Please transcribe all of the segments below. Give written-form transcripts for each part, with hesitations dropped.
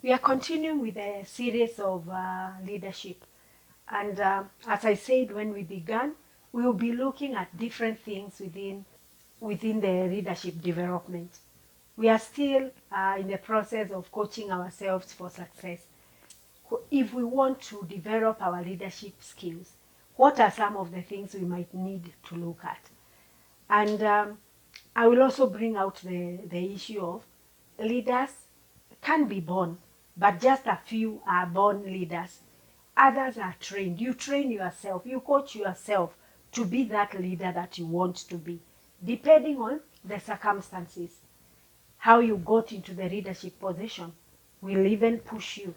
We are continuing with a series of leadership. And as I said when we began, we will be looking at different things within the leadership development. We are still in the process of coaching ourselves for success. If we want to develop our leadership skills, what are some of the things we might need to look at? And I will also bring out the issue of leaders can be born, but just a few are born leaders. Others are trained. You train yourself, you coach yourself to be that leader that you want to be, depending on the circumstances. How you got into the leadership position will even push you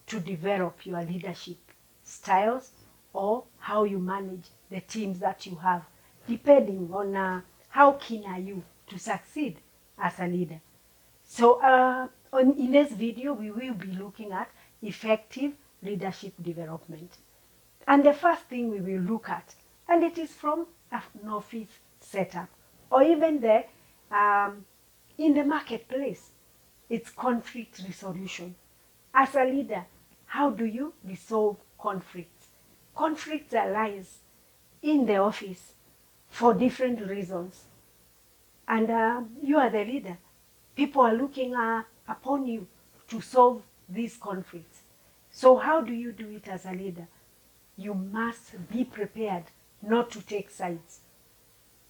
to develop your leadership styles or how you manage the teams that you have, depending on how keen are you to succeed as a leader. So in this video, we will be looking at effective leadership development. And the first thing we will look at, and it is from an office setup, or even in the marketplace, it's conflict resolution. As a leader, how do you resolve conflicts? Conflicts arise in the office for different reasons. And you are the leader. People are looking upon you to solve these conflicts. So how do you do it as a leader? You must be prepared not to take sides.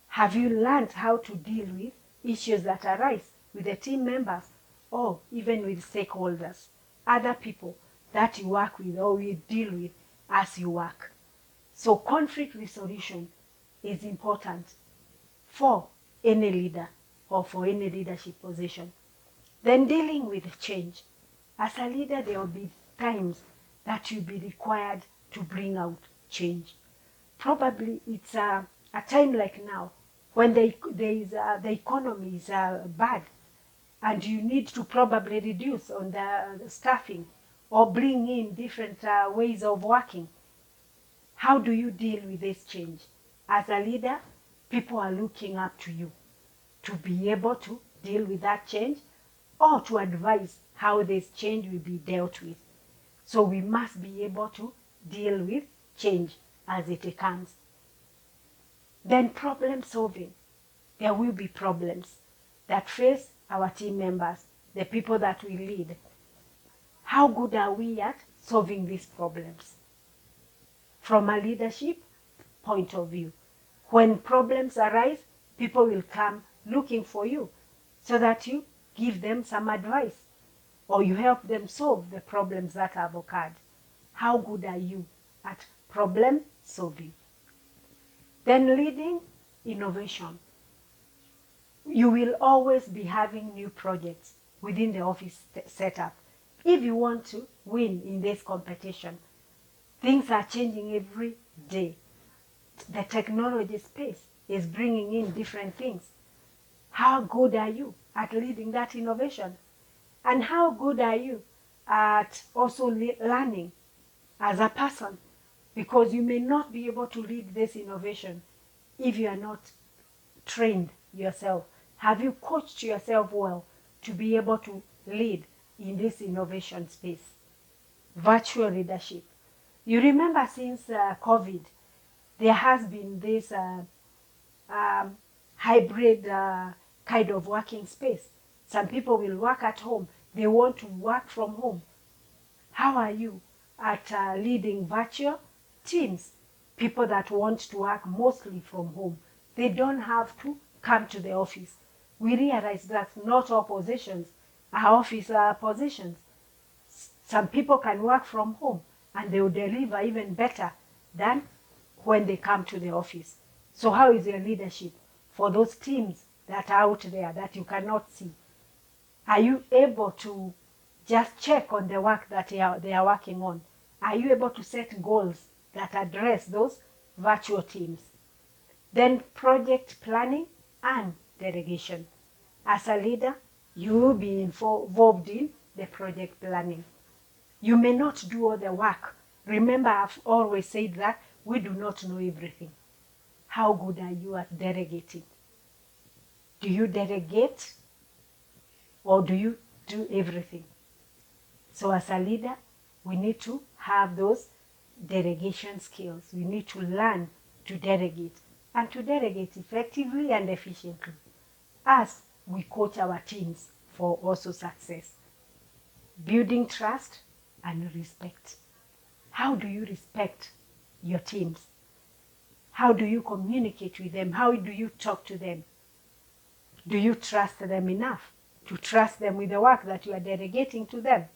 Have you learned how to deal with issues that arise with the team members or even with stakeholders, other people that you work with or you deal with as you work? So conflict resolution is important for any leader or for any leadership position. Then dealing with change. As a leader, there will be times that you'll be required to bring out change. Probably it's a time like now when the economy is bad and you need to probably reduce on the staffing or bring in different ways of working. How do you deal with this change? As a leader, people are looking up to you to be able to deal with that change or to advise how this change will be dealt with. So we must be able to deal with change as it comes. Then problem solving. There will be problems that face our team members, the people that we lead. How good are we at solving these problems? From a leadership point of view, when problems arise, people will come looking for you so that you give them some advice or you help them solve the problems that have occurred. How good are you at problem solving? Then leading innovation. You will always be having new projects within the office setup. If you want to win in this competition, things are changing every day. The technology space is bringing in different things. How good are you at leading that innovation? And how good are you at also learning as a person? Because you may not be able to lead this innovation if you are not trained yourself. Have you coached yourself well to be able to lead in this innovation space? Virtual leadership. You remember since COVID, there has been this hybrid kind of working space. Some people will work at home. They want to work from home. How are you at leading virtual teams? People that want to work mostly from home. They don't have to come to the office. We realize that not all positions are office positions. Some people can work from home and they will deliver even better than when they come to the office. So how is your leadership for those teams that are out there that you cannot see? Are you able to just check on the work that they are working on? Are you able to set goals that address those virtual teams? Then project planning and delegation. As a leader, you will be involved in the project planning. You may not do all the work. Remember, I've always said that we do not know everything. How good are you at delegating? Do you delegate or do you do everything? So as a leader, we need to have those delegation skills. We need to learn to delegate, and to delegate effectively and efficiently as we coach our teams for also success. Building trust and respect. How do you respect your teams? How do you communicate with them? How do you talk to them? Do you trust them enough to trust them with the work that you are delegating to them?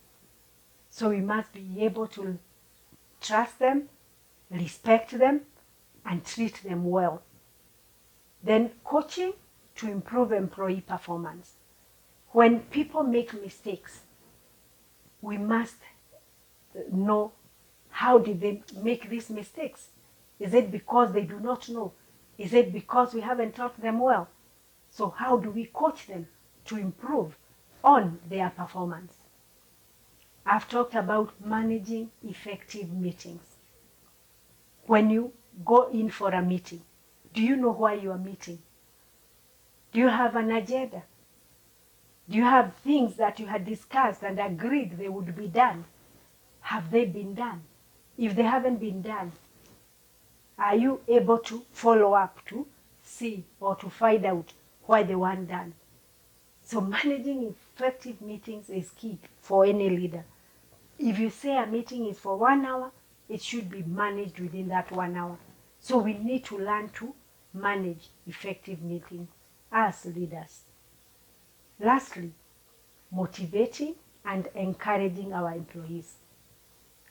So we must be able to trust them, respect them, and treat them well. Then coaching to improve employee performance. When people make mistakes, we must know, how did they make these mistakes? Is it because they do not know? Is it because we haven't taught them well? So how do we coach them to improve on their performance? I've talked about managing effective meetings. When you go in for a meeting, do you know why you are meeting? Do you have an agenda? Do you have things that you had discussed and agreed they would be done? Have they been done? If they haven't been done, are you able to follow up to see or to find out why they weren't done? So managing effective meetings is key for any leader. If you say a meeting is for 1 hour, it should be managed within that 1 hour. So we need to learn to manage effective meetings as leaders. Lastly, motivating and encouraging our employees.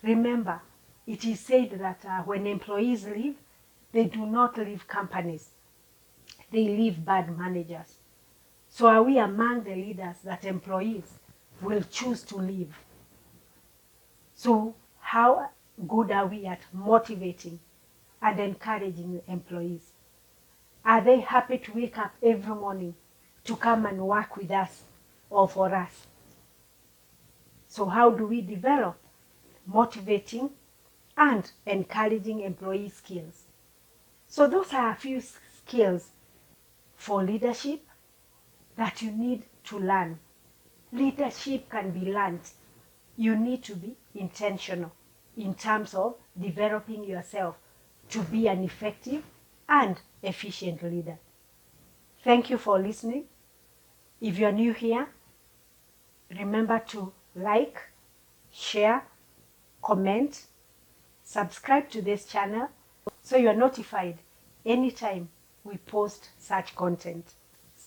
Remember, it is said that when employees leave, they do not leave companies. They leave bad managers. So are we among the leaders that employees will choose to leave? So how good are we at motivating and encouraging employees? Are they happy to wake up every morning to come and work with us or for us? So how do we develop motivating and encouraging employee skills? So those are a few skills for leadership that you need to learn. Leadership can be learned. You need to be intentional in terms of developing yourself to be an effective and efficient leader. Thank you for listening. If you are new here, remember to like, share, comment, subscribe to this channel so you are notified anytime we post such content.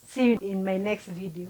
See you in my next video.